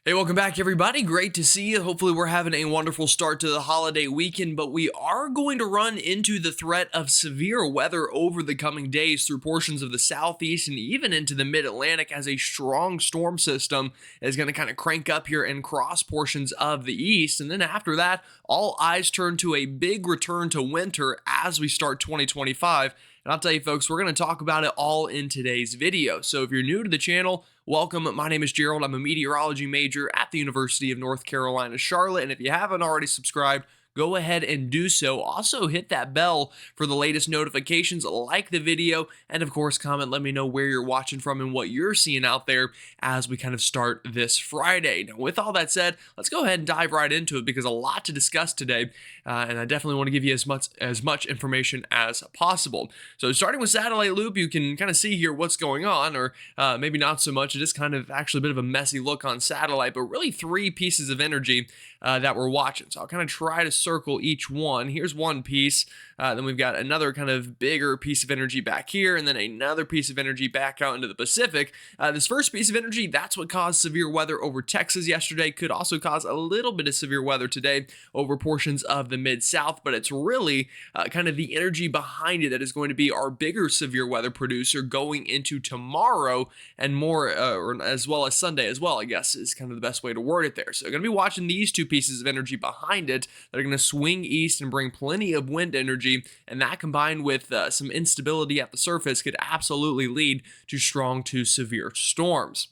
Hey, welcome back, everybody. Great to see you. Hopefully, we're having a wonderful start to the holiday weekend, but we are going to run into the threat of severe weather over the coming days through portions of the southeast and even into the mid Atlantic as a strong storm system is going to kind of crank up here and cross portions of the east. And then after that, all eyes turn to a big return to winter as we start 2025. And I'll tell you, folks, we're going to talk about it all in today's video. So if you're new to the channel, welcome. My name is Gerald. I'm a meteorology major at the University of North Carolina, Charlotte. And if you haven't already subscribed, go ahead and do so. Also, hit that bell for the latest notifications, like the video, and of course, comment. Let me know where you're watching from and what you're seeing out there as we kind of start this Friday. Now, with all that said, let's go ahead and dive right into it because a lot to discuss today, and I definitely want to give you as much information as possible. So, starting with satellite loop, you can kind of see here what's going on, or maybe not so much. It is kind of actually a bit of a messy look on satellite, but really three pieces of energy that we're watching. So I'll kind of try to circle each one. Here's one piece. Then we've got another kind of bigger piece of energy back here, and then another piece of energy back out into the Pacific. This first piece of energy, that's what caused severe weather over Texas yesterday. Could also cause a little bit of severe weather today over portions of the Mid-South, but it's really kind of the energy behind it that is going to be our bigger severe weather producer going into tomorrow and more, or as well as Sunday as well, I guess is kind of the best way to word it there. So we're going to be watching these two pieces of energy behind it that are going to swing east and bring plenty of wind energy, and that combined with some instability at the surface could absolutely lead to strong to severe storms.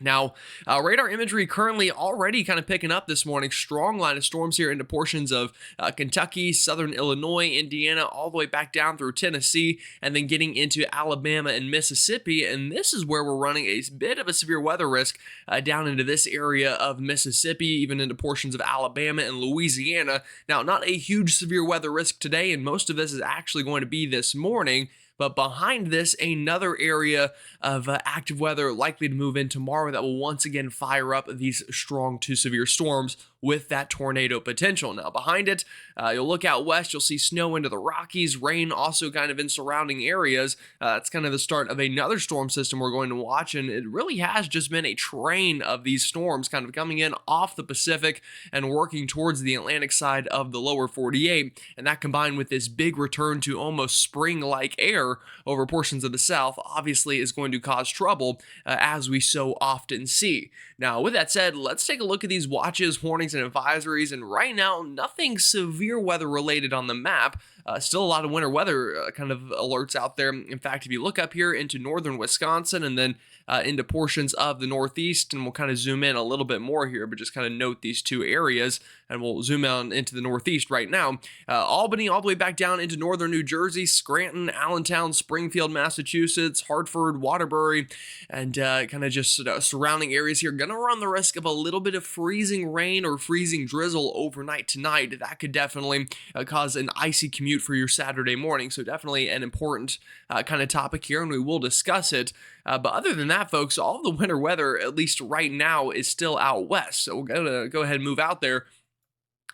Now, radar imagery currently already kind of picking up this morning. Strong line of storms here into portions of Kentucky, southern Illinois, Indiana, all the way back down through Tennessee, and then getting into Alabama and Mississippi. And this is where we're running a bit of a severe weather risk down into this area of Mississippi, even into portions of Alabama and Louisiana. Now, not a huge severe weather risk today, and most of this is actually going to be this morning. But behind this, another area of active weather likely to move in tomorrow that will once again fire up these strong to severe storms with that tornado potential. Now, behind it, you'll look out west, you'll see snow into the Rockies, rain also kind of in surrounding areas. It's kind of the start of another storm system we're going to watch, and it really has just been a train of these storms kind of coming in off the Pacific and working towards the Atlantic side of the lower 48, and that combined with this big return to almost spring-like air over portions of the South obviously is going to cause trouble as we so often see. Now, with that said, let's take a look at these watches, warnings, and advisories, and right now, nothing severe weather related on the map. Still a lot of winter weather kind of alerts out there. In fact, if you look up here into northern Wisconsin and then into portions of the Northeast, and we'll kind of zoom in a little bit more here, but just kind of note these two areas, and we'll zoom out into the Northeast right now. Albany all the way back down into northern New Jersey, Scranton, Allentown, Springfield, Massachusetts, Hartford, Waterbury, and kind of just surrounding areas here. Gonna run the risk of a little bit of freezing rain or freezing drizzle overnight tonight. That could definitely cause an icy commute for your Saturday morning. So definitely an important kind of topic here, and we will discuss it. But other than that, folks, all of the winter weather, at least right now, is still out west. So we're going to go ahead and move out there.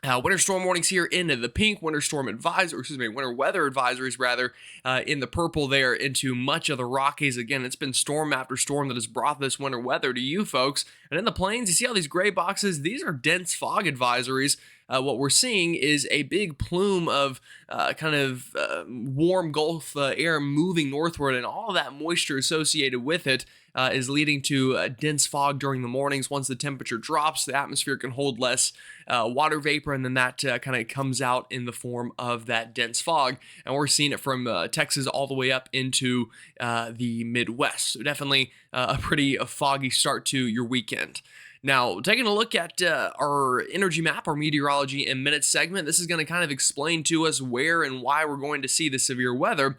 Winter storm warnings here into the pink, winter weather advisories rather, in the purple there into much of the Rockies. Again, it's been storm after storm that has brought this winter weather to you folks. And in the plains, you see all these gray boxes. These are dense fog advisories. What we're seeing is a big plume of warm Gulf air moving northward, and all of that moisture associated with it is leading to dense fog during the mornings. Once the temperature drops, the atmosphere can hold less water vapor, and then that kind of comes out in the form of that dense fog. And we're seeing it from Texas all the way up into the Midwest. So definitely a pretty foggy start to your weekend. Now, taking a look at our energy map, our meteorology in minutes segment, this is going to kind of explain to us where and why we're going to see the severe weather.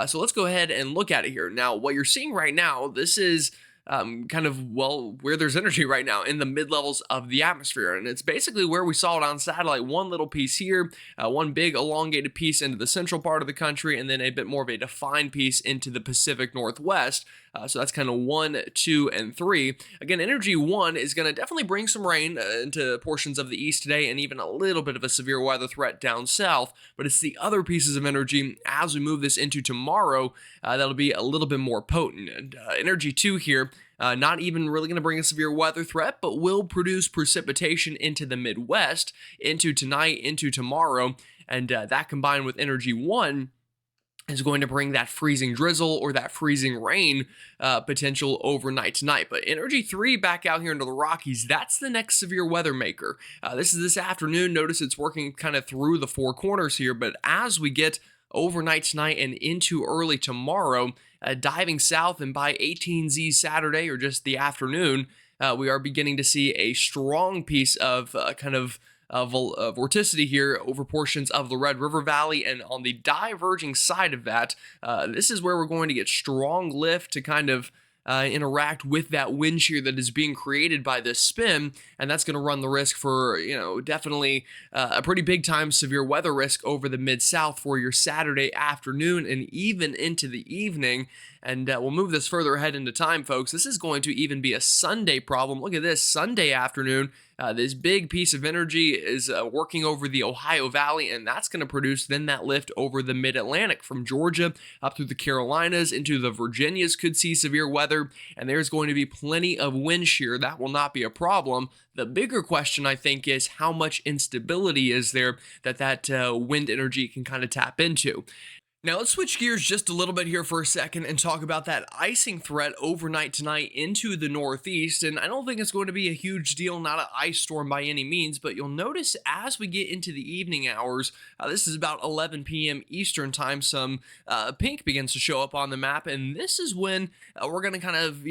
So let's go ahead and look at it here. Now, what you're seeing right now, this is where there's energy right now in the mid-levels of the atmosphere. And it's basically where we saw it on satellite. One little piece here, one big elongated piece into the central part of the country, and then a bit more of a defined piece into the Pacific Northwest. So that's kind of 1, 2, and 3. Again, energy 1 is going to definitely bring some rain into portions of the east today, and even a little bit of a severe weather threat down south. But it's the other pieces of energy as we move this into tomorrow that'll be a little bit more potent. And energy 2 here, Not even really going to bring a severe weather threat, but will produce precipitation into the Midwest, into tonight, into tomorrow. And that combined with Energy 1 is going to bring that freezing drizzle or that freezing rain potential overnight tonight. But Energy 3 back out here into the Rockies, that's the next severe weather maker. This is this afternoon. Notice it's working kind of through the four corners here, but as we get overnight tonight and into early tomorrow, diving south, and by 18Z Saturday or just the afternoon, we are beginning to see a strong piece of vorticity here over portions of the Red River Valley. And on the diverging side of that, this is where we're going to get strong lift to kind of interact with that wind shear that is being created by this spin, and that's going to run the risk for, definitely a pretty big time severe weather risk over the mid-south for your Saturday afternoon and even into the evening. And we'll move this further ahead into time, folks. This is going to even be a Sunday problem. Look at this, Sunday afternoon. This big piece of energy is working over the Ohio Valley, and that's going to produce then that lift over the mid-Atlantic from Georgia up through the Carolinas into the Virginias could see severe weather, and there's going to be plenty of wind shear. That will not be a problem. The bigger question, I think, is how much instability is there that wind energy can kind of tap into. Now let's switch gears just a little bit here for a second and talk about that icing threat overnight tonight into the Northeast. And I don't think it's going to be a huge deal, not an ice storm by any means, but you'll notice as we get into the evening hours, this is about 11 p.m. Eastern time, some pink begins to show up on the map. And this is when we're going to kind of,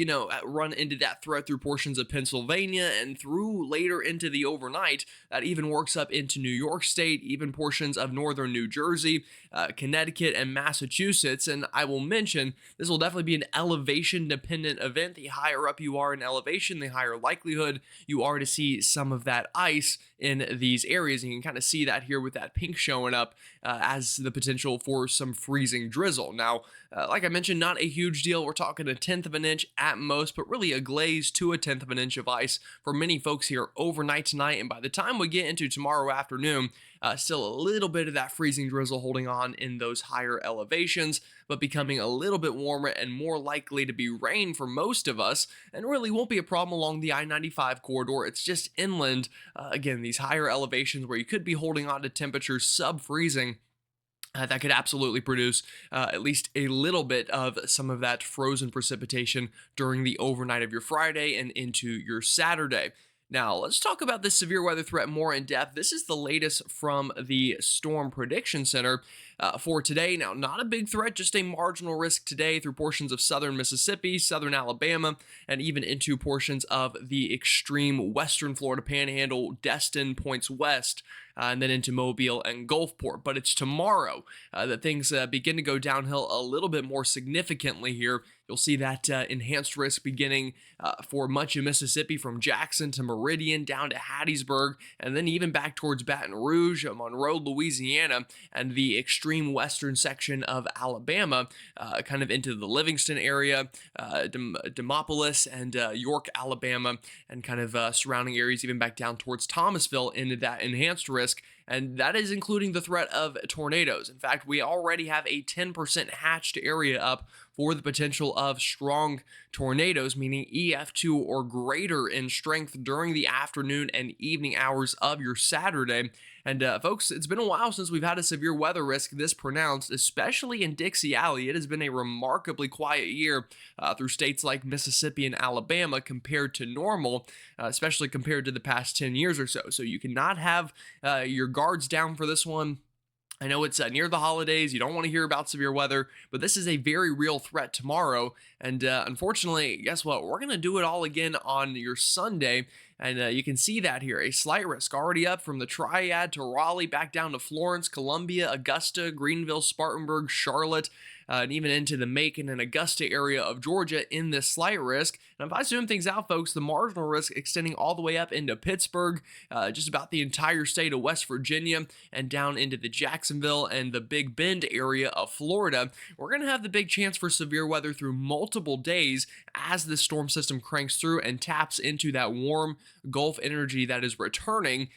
run into that threat through portions of Pennsylvania and through later into the overnight. That even works up into New York State, even portions of northern New Jersey, Connecticut, and Massachusetts. And I will mention this will definitely be an elevation dependent event. The higher up you are in elevation, the higher likelihood you are to see some of that ice in these areas. And you can kind of see that here with that pink showing up as the potential for some freezing drizzle. Now, like I mentioned, not a huge deal. We're talking a tenth of an inch at most, but really a glaze to a tenth of an inch of ice for many folks here overnight tonight. And by the time we get into tomorrow afternoon, still a little bit of that freezing drizzle holding on in those higher elevations, but becoming a little bit warmer and more likely to be rain for most of us, and really won't be a problem along the I-95 corridor. It's just inland, again, these higher elevations where you could be holding on to temperatures sub-freezing. That could absolutely produce at least a little bit of some of that frozen precipitation during the overnight of your Friday and into your Saturday. Now, let's talk about this severe weather threat more in depth. This is the latest from the Storm Prediction Center for today. Now, not a big threat, just a marginal risk today through portions of southern Mississippi, southern Alabama, and even into portions of the extreme western Florida Panhandle, Destin points west, and then into Mobile and Gulfport. But it's tomorrow that things begin to go downhill a little bit more significantly here. You'll see that enhanced risk beginning for much of Mississippi from Jackson to Meridian down to Hattiesburg, and then even back towards Baton Rouge, Monroe, Louisiana, and the extreme western section of Alabama, kind of into the Livingston area, Demopolis, and York, Alabama, and kind of surrounding areas, even back down towards Thomasville into that enhanced risk. And that is including the threat of tornadoes. In fact, we already have a 10% hatched area up for the potential of strong tornadoes, meaning EF2 or greater in strength during the afternoon and evening hours of your Saturday. And folks, it's been a while since we've had a severe weather risk this pronounced, especially in Dixie Alley. It has been a remarkably quiet year through states like Mississippi and Alabama compared to normal, especially compared to the past 10 years or so. So you cannot have your guards down for this one. I know it's near the holidays. You don't want to hear about severe weather, but this is a very real threat tomorrow. And unfortunately, guess what? We're going to do it all again on your Sunday. And you can see that here. A slight risk already up from the Triad to Raleigh, back down to Florence, Columbia, Augusta, Greenville, Spartanburg, Charlotte, and even into the Macon and Augusta area of Georgia in this slight risk. And if I zoom things out, folks, the marginal risk extending all the way up into Pittsburgh, just about the entire state of West Virginia, and down into the Jacksonville and the Big Bend area of Florida. We're going to have the big chance for severe weather through multiple days as this storm system cranks through and taps into that warm Gulf energy that is returning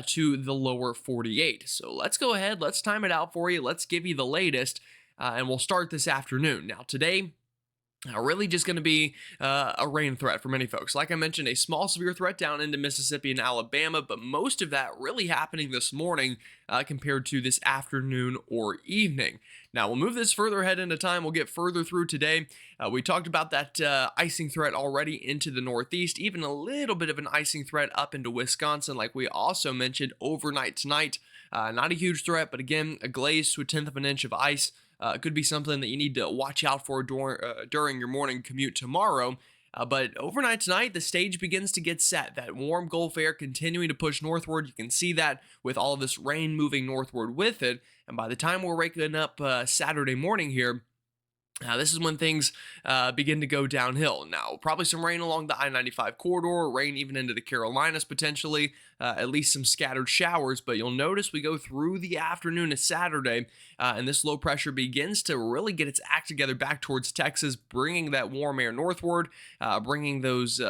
to the lower 48. So let's go ahead, let's time it out for you, let's give you the latest. And we'll start this afternoon. Now, today, Really just going to be a rain threat for many folks. Like I mentioned, a small severe threat down into Mississippi and Alabama, but most of that really happening this morning compared to this afternoon or evening. Now, we'll move this further ahead into time. We'll get further through today. We talked about that icing threat already into the Northeast, even a little bit of an icing threat up into Wisconsin, like we also mentioned overnight tonight. Not a huge threat, but again, a glaze to a tenth of an inch of ice could be something that you need to watch out for during your morning commute tomorrow. But overnight tonight, the stage begins to get set. That warm Gulf air continuing to push northward. You can see that with all of this rain moving northward with it. And by the time we're waking up Saturday morning here, this is when things begin to go downhill. Now, probably some rain along the I-95 corridor, rain even into the Carolinas potentially, at least some scattered showers. But you'll notice we go through the afternoon of Saturday, and this low pressure begins to really get its act together back towards Texas, bringing that warm air northward, bringing those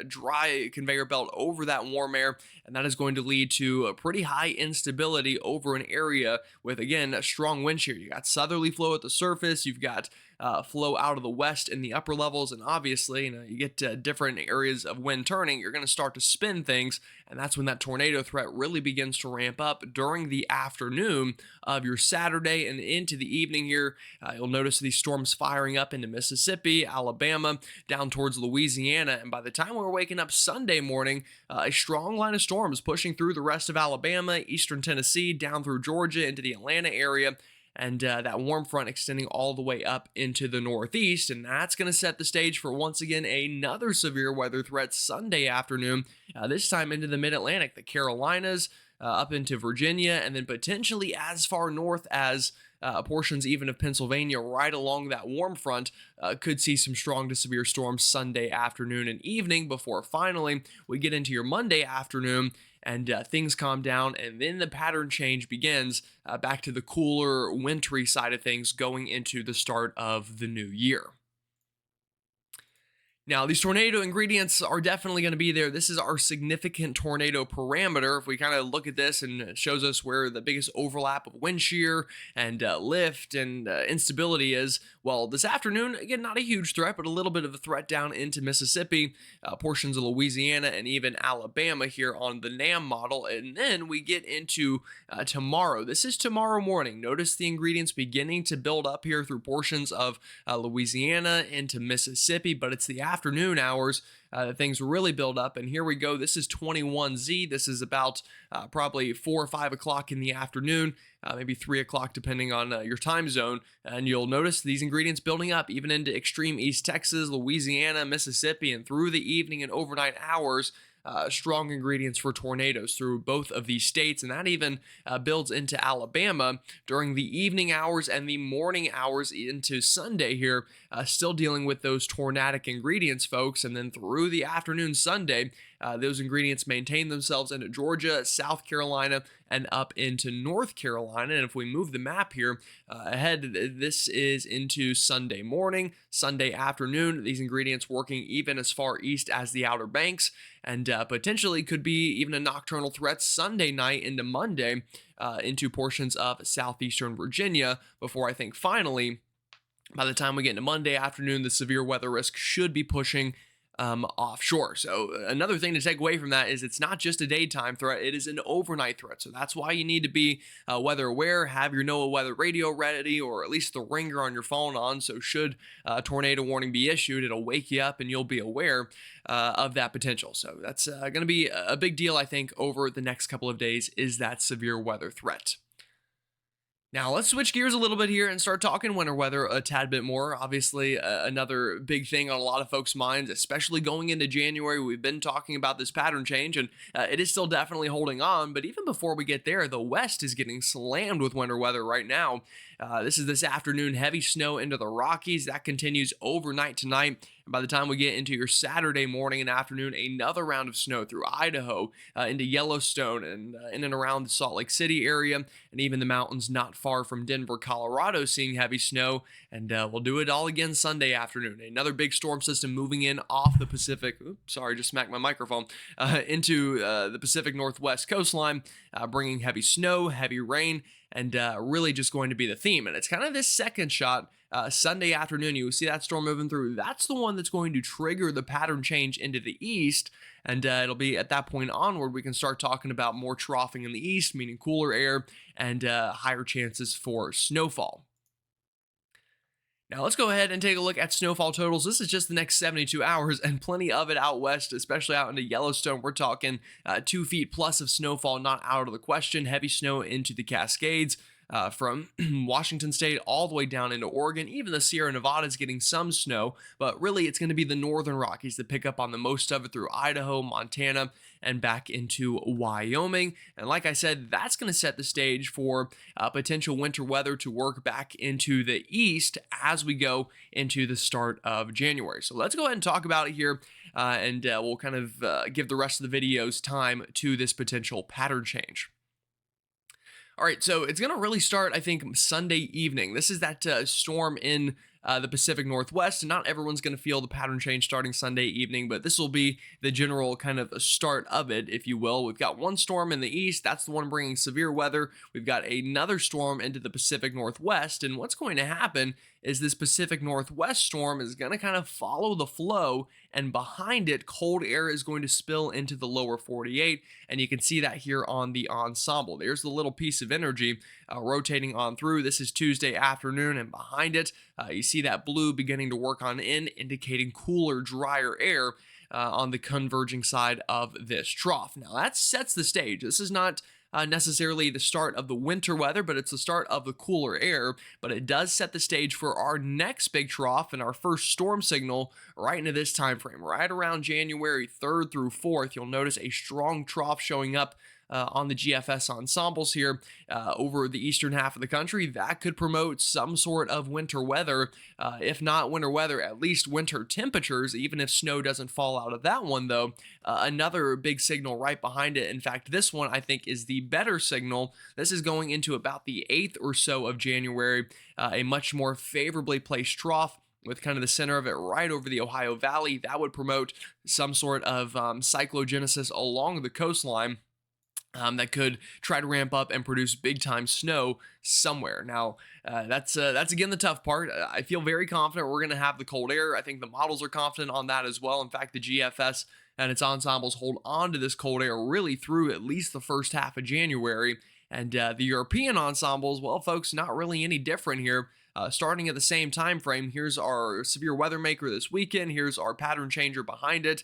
dry conveyor belt over that warm air. And that is going to lead to a pretty high instability over an area with, again, a strong wind shear. You got southerly flow at the surface, you've got flow out of the west in the upper levels, and obviously, you get different areas of wind turning, you're going to start to spin things, and that's when that tornado threat really begins to ramp up during the afternoon of your Saturday and into the evening here. You'll notice these storms firing up into Mississippi, Alabama, down towards Louisiana, and by the time we're waking up Sunday morning, a strong line of storms pushing through the rest of Alabama, eastern Tennessee, down through Georgia into the Atlanta area, and that warm front extending all the way up into the Northeast. And that's going to set the stage for, once again, another severe weather threat Sunday afternoon, this time into the mid-Atlantic, the Carolinas, up into Virginia, and then potentially as far north as portions even of Pennsylvania, right along that warm front, could see some strong to severe storms Sunday afternoon and evening before finally we get into your Monday afternoon and things calm down, and then the pattern change begins back to the cooler, wintry side of things going into the start of the new year. Now, these tornado ingredients are definitely going to be there. This is our significant tornado parameter. If we kind of look at this, and it shows us where the biggest overlap of wind shear and lift and instability is. Well, this afternoon, again, not a huge threat, but a little bit of a threat down into Mississippi, portions of Louisiana, and even Alabama here on the NAM model. And then we get into tomorrow. This is tomorrow morning. Notice the ingredients beginning to build up here through portions of Louisiana into Mississippi, but it's the afternoon hours that things really build up. And here we go. This is 21Z. This is about probably 4 or 5 o'clock in the afternoon, maybe 3 o'clock, depending on your time zone. And you'll notice these ingredients building up even into extreme East Texas, Louisiana, Mississippi, and through the evening and overnight hours. Strong ingredients for tornadoes through both of these states, and that even builds into Alabama during the evening hours and the morning hours into Sunday here, still dealing with those tornadic ingredients, folks. And then through the afternoon Sunday, those ingredients maintain themselves into Georgia, South Carolina, and up into North Carolina. And if we move the map here ahead, this is into Sunday morning, Sunday afternoon, these ingredients working even as far east as the Outer Banks, and potentially could be even a nocturnal threat Sunday night into Monday into portions of southeastern Virginia, before I think finally, by the time we get into Monday afternoon, the severe weather risk should be pushing offshore. So another thing to take away from that is it's not just a daytime threat, it is an overnight threat. So that's why you need to be weather aware, have your NOAA weather radio ready, or at least the ringer on your phone on. So should a tornado warning be issued, it'll wake you up and you'll be aware of that potential. So that's going to be a big deal, I think, over the next couple of days, is that severe weather threat. Now, let's switch gears a little bit here and start talking winter weather a tad bit more. Obviously, another big thing on a lot of folks' minds, especially going into January. We've been talking about this pattern change, and it is still definitely holding on. But even before we get there, the West is getting slammed with winter weather right now. This is this afternoon, heavy snow into the Rockies. That continues overnight tonight. And by the time we get into your Saturday morning and afternoon, another round of snow through Idaho, into Yellowstone, and in and around the Salt Lake City area, and even the mountains not far from Denver, Colorado, seeing heavy snow. And we'll do it all again Sunday afternoon. Another big storm system moving in off the Pacific. Oops, sorry, just smacked my microphone. Into the Pacific Northwest coastline, bringing heavy snow, heavy rain, and really just going to be the theme. And it's kind of this second shot Sunday afternoon, you see that storm moving through. That's the one that's going to trigger the pattern change into the east. And it'll be at that point onward, we can start talking about more troughing in the east, meaning cooler air and higher chances for snowfall. Now let's go ahead and take a look at snowfall totals. This is just the next 72 hours and plenty of it out west, especially out into Yellowstone. We're talking 2 feet plus of snowfall, not out of the question. Heavy snow into the Cascades. From Washington State all the way down into Oregon. Even the Sierra Nevada is getting some snow, but really it's going to be the northern Rockies that pick up on the most of it through Idaho, Montana, and back into Wyoming. And like I said, that's going to set the stage for potential winter weather to work back into the east as we go into the start of January. So let's go ahead and talk about it here, and we'll kind of give the rest of the videos time to this potential pattern change. All right, so it's going to really start, I think, Sunday evening. This is that storm in the Pacific Northwest, and not everyone's going to feel the pattern change starting Sunday evening, but this will be the general kind of start of it, if you will. We've got one storm in the east. That's the one bringing severe weather. We've got another storm into the Pacific Northwest, and what's going to happen is this Pacific Northwest storm is going to kind of follow the flow, and behind it, cold air is going to spill into the lower 48, and you can see that here on the ensemble. There's the little piece of energy rotating on through. This is Tuesday afternoon, and behind it, you see that blue beginning to work on in, indicating cooler, drier air on the converging side of this trough. Now, that sets the stage. This is not necessarily the start of the winter weather, but it's the start of the cooler air. But it does set the stage for our next big trough and our first storm signal right into this time frame, right around January 3rd through 4th. You'll notice a strong trough showing up on the GFS ensembles here over the eastern half of the country. That could promote some sort of winter weather, if not winter weather, at least winter temperatures, even if snow doesn't fall out of that one, though. Another big signal right behind it. In fact, this one I think is the better signal. This is going into about the 8th or so of January, a much more favorably placed trough with kind of the center of it right over the Ohio Valley. That would promote some sort of cyclogenesis along the coastline. That could try to ramp up and produce big time snow somewhere. Now, that's again the tough part. I feel very confident we're going to have the cold air. I think the models are confident on that as well. In fact, the GFS and its ensembles hold on to this cold air really through at least the first half of January. And the European ensembles, well, folks, not really any different here. Starting at the same time frame, here's our severe weather maker this weekend. Here's our pattern changer behind it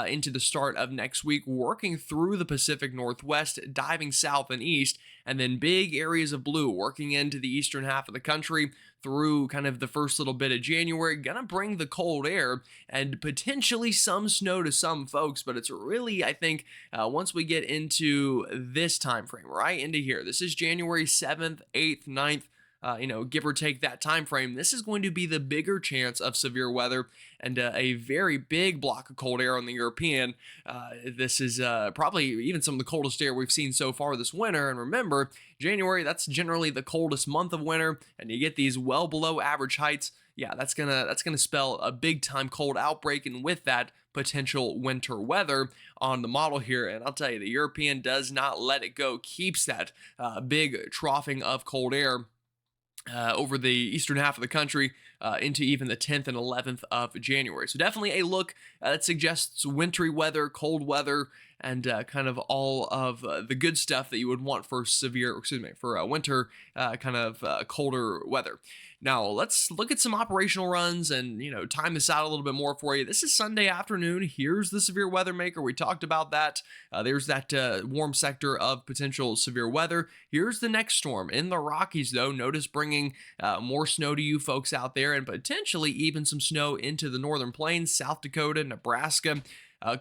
into the start of next week, working through the Pacific Northwest, diving south and east, and then big areas of blue working into the eastern half of the country through kind of the first little bit of January. Gonna bring the cold air and potentially some snow to some folks, but it's really, I think, once we get into this time frame, right into here, this is January 7th, 8th, 9th, give or take that time frame, this is going to be the bigger chance of severe weather and a very big block of cold air on the European. This is probably even some of the coldest air we've seen so far this winter. And remember, January, that's generally the coldest month of winter, and you get these well below average heights. Yeah, that's gonna spell a big time cold outbreak, and with that, potential winter weather on the model here. And I'll tell you, the European does not let it go, keeps that big troughing of cold air over the eastern half of the country into even the 10th and 11th of January. So definitely a look that suggests wintry weather, cold weather, and kind of all of the good stuff that you would want for winter kind of colder weather. Now, let's look at some operational runs and, time this out a little bit more for you. This is Sunday afternoon. Here's the severe weather maker. We talked about that. There's that warm sector of potential severe weather. Here's the next storm in the Rockies, though. Notice bringing more snow to you folks out there, and potentially even some snow into the northern plains, South Dakota, Nebraska.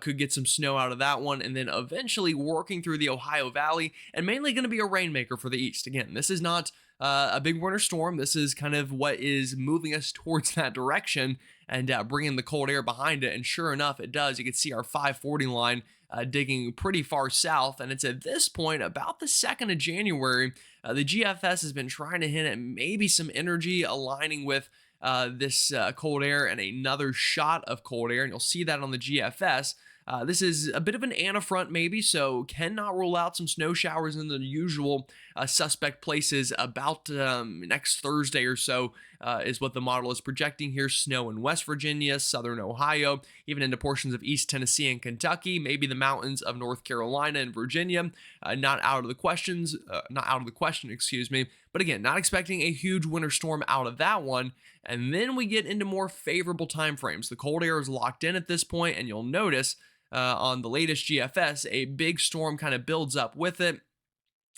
Could get some snow out of that one, and then eventually working through the Ohio Valley, and mainly going to be a rainmaker for the east. Again, this is not a big winter storm. This is kind of what is moving us towards that direction and bringing the cold air behind it. And sure enough, it does. You can see our 540 line digging pretty far south, and it's at this point, about the 2nd of January, the GFS has been trying to hint at maybe some energy aligning with this cold air and another shot of cold air, and you'll see that on the GFS. This is a bit of an anafront, maybe, so cannot rule out some snow showers in the usual suspect places about next Thursday or so, is what the model is projecting here. Snow in West Virginia, southern Ohio, even into portions of East Tennessee and Kentucky, maybe the mountains of North Carolina and Virginia. Not out of the questions, not out of the question, excuse me. But again, not expecting a huge winter storm out of that one. And then we get into more favorable time frames. The cold air is locked in at this point, and you'll notice on the latest GFS, a big storm kind of builds up with it.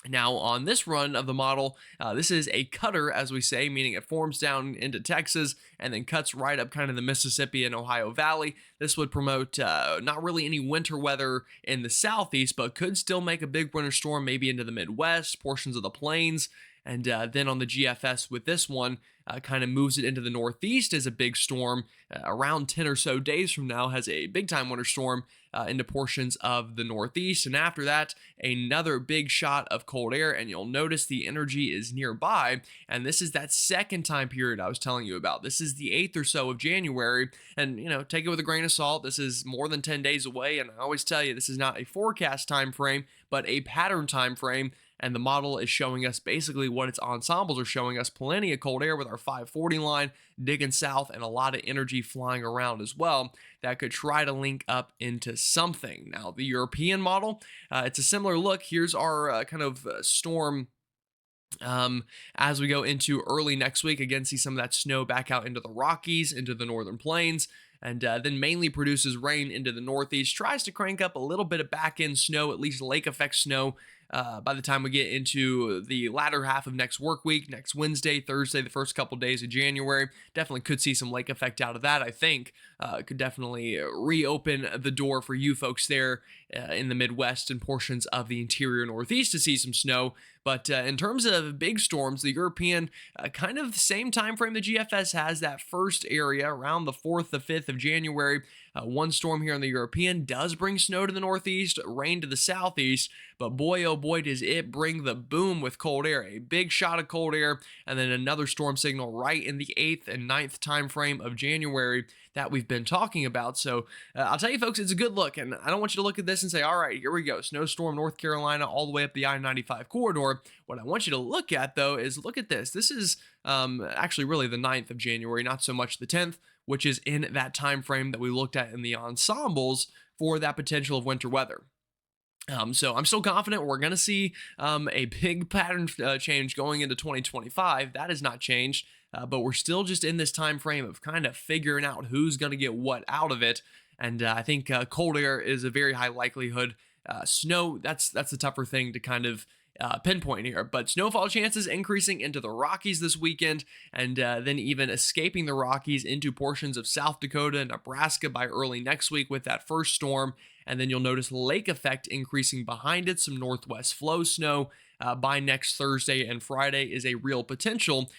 Now, on this run of the model, this is a cutter, as we say, meaning it forms down into Texas and then cuts right up kind of the Mississippi and Ohio Valley. This would promote not really any winter weather in the southeast, but could still make a big winter storm maybe into the Midwest, portions of the plains. And then on the GFS with this one, kind of moves it into the northeast as a big storm. Around 10 or so days from now, has a big time winter storm into portions of the northeast. And after that, another big shot of cold air. And you'll notice the energy is nearby. And this is that second time period I was telling you about. This is the 8th or so of January. And, take it with a grain of salt. This is more than 10 days away. And I always tell you, this is not a forecast time frame, but a pattern time frame. And the model is showing us basically what its ensembles are showing us: plenty of cold air with our 540 line digging south, and a lot of energy flying around as well that could try to link up into something. Now, the European model, it's a similar look. Here's our kind of storm as we go into early next week. Again, see some of that snow back out into the Rockies, into the northern plains, and then mainly produces rain into the northeast. Tries to crank up a little bit of back end snow, at least lake effect snow, by the time we get into the latter half of next work week, next Wednesday, Thursday, the first couple days of January. Definitely could see some lake effect out of that, I think. Could definitely reopen the door for you folks there in the Midwest and portions of the interior Northeast to see some snow. But in terms of big storms, the European, kind of the same time frame the GFS has, that first area around the 4th, the 5th of January. One storm here in the European does bring snow to the northeast, rain to the southeast, but boy, oh boy, does it bring the boom with cold air. A big shot of cold air, and then another storm signal right in the 8th and 9th time frame of January that we've been talking about. So I'll tell you folks, it's a good look, and I don't want you to look at this and say, all right, here we go, snowstorm North Carolina all the way up the I-95 corridor. What I want you to look at, though, is look at this. This is actually really the 9th of January, not so much the 10th, which is in that time frame that we looked at in the ensembles for that potential of winter weather. So I'm still confident we're going to see a big pattern change going into 2025. That has not changed, but we're still just in this time frame of kind of figuring out who's going to get what out of it. And I think cold air is a very high likelihood. Snow, that's the tougher thing to kind of pinpoint here, but snowfall chances increasing into the Rockies this weekend, and then even escaping the Rockies into portions of South Dakota and Nebraska by early next week with that first storm. And then you'll notice lake effect increasing behind it. Some northwest flow snow by next Thursday and Friday is a real potential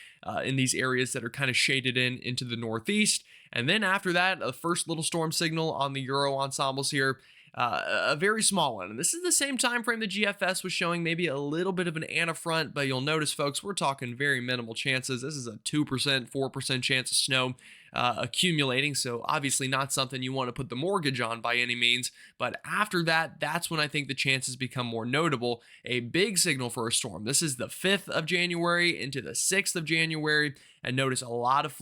in these areas that are kind of shaded in into the northeast. And then after that, a first little storm signal on the Euro ensembles here. A very small one. And this is the same time frame the GFS was showing, maybe a little bit of an anafront, but you'll notice, folks, we're talking very minimal chances. This is a 2%, 4% chance of snow accumulating, so obviously not something you want to put the mortgage on by any means. But after that, that's when I think the chances become more notable. A big signal for a storm. This is the 5th of January into the 6th of January, and notice a lot of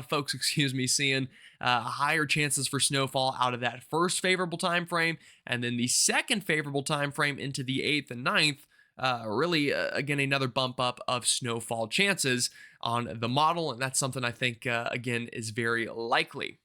folks, seeing higher chances for snowfall out of that first favorable time frame, and then the second favorable time frame into the 8th and 9th. Again, another bump up of snowfall chances on the model, and that's something I think, again, is very likely.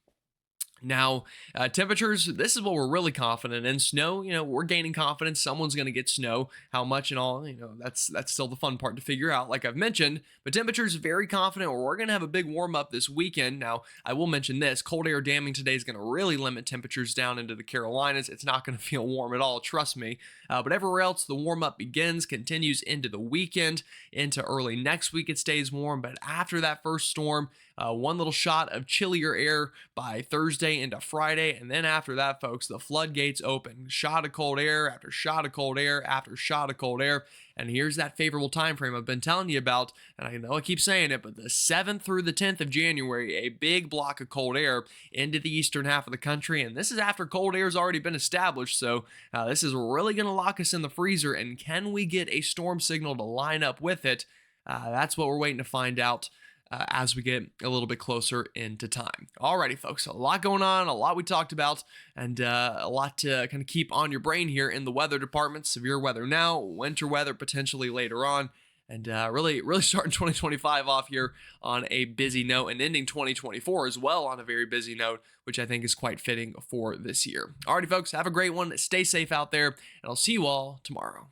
Now, temperatures, this is what we're really confident in. Snow, we're gaining confidence. Someone's going to get snow. How much and all, that's still the fun part to figure out, like I've mentioned. But temperatures, very confident. We're going to have a big warm up this weekend. Now, I will mention this. Cold air damming today is going to really limit temperatures down into the Carolinas. It's not going to feel warm at all, trust me. But everywhere else, the warm up begins, continues into the weekend, into early next week. It stays warm. But after that first storm, one little shot of chillier air by Thursday into Friday. And then after that, folks, the floodgates open. Shot of cold air after shot of cold air after shot of cold air. And here's that favorable time frame I've been telling you about. And I know I keep saying it, but the 7th through the 10th of January, a big block of cold air into the eastern half of the country. And this is after cold air has already been established. So this is really going to lock us in the freezer. And can we get a storm signal to line up with it? That's what we're waiting to find out as we get a little bit closer into time. Alrighty, folks, a lot going on, a lot we talked about, and a lot to kind of keep on your brain here in the weather department. Severe weather now, winter weather potentially later on, and really starting 2025 off here on a busy note and ending 2024 as well on a very busy note, which I think is quite fitting for this year. Alrighty, folks, have a great one. Stay safe out there, and I'll see you all tomorrow.